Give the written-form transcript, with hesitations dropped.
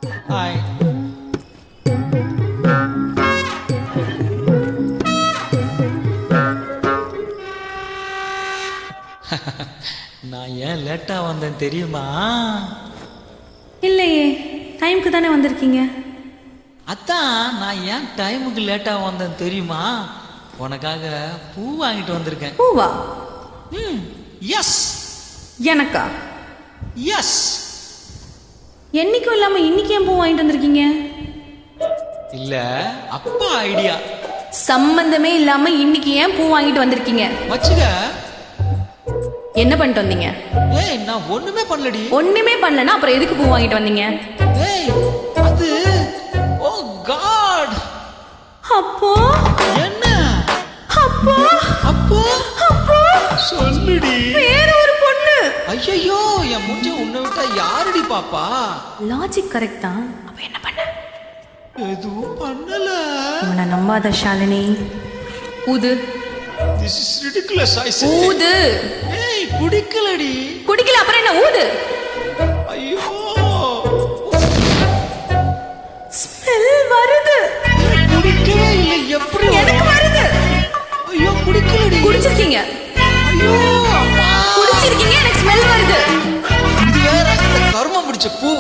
Hi. நான் ஏன் லேட்டா வந்தேன் தெரியுமா? இல்லையே, டைமுக்கு தானே வந்திருக்கீங்க. அதான் நான் ஏன் டைமுக்கு லேட்டா வந்தேன் தெரியுமா? உனக்காக பூ வாங்கிட்டு வந்திருக்கேன். பூவா? எஸ் எனக்கா? எஸ். என்னைக்கும் இல்லாம இன்னைக்கு ஏன் பூ வாங்கிட்டு வந்திருக்கீங்க? இல்ல அப்பா ஐடியா. சம்பந்தமே இல்லாம இன்னைக்கு ஏன் பூ வாங்கிட்டு வந்திருக்கீங்க? வச்சுக்க. என்ன பண்ணிட்டு வந்தீங்க? ஏய் நான் ஒண்ணுமே பண்ணலடி. ஒண்ணுமே பண்ணலனா அப்புறம் எதுக்கு பூ வாங்கிட்டு வந்தீங்க? ஏய் அது ஓ காட். அப்போ என்ன? அப்போ அப்போ அப்போ சொல்லுடி. வேற ஒரு பொண்ணு. ஐயோ என் மூஞ்ச உன்னை விட்டா யாருடி பாப்பா? லாஜிக் கரெக்ட் தான். அப்ப என்ன பண்ண? எதுவும் பண்ணல. இவனை நம்பாத ஷாலினி. ஊது. This is ridiculous I say. ஊது. ஏய் குடிக்கலடி. குடிக்கல அப்புறம் என்ன ஊது? ஐயோ ஸ்மெல் வருது. குடிக்கவே இல்லை எப்படி? எனக்கு வருது. ஐயோ குடிக்கலடி. குடிச்சிருக்கீங்க. ஐயோ அம்மா. குடிச்சிருக்கீங்க, எனக்கு ஸ்மெல் வருது. இது வேற இந்த கர்மம் பிடிச்ச பூ.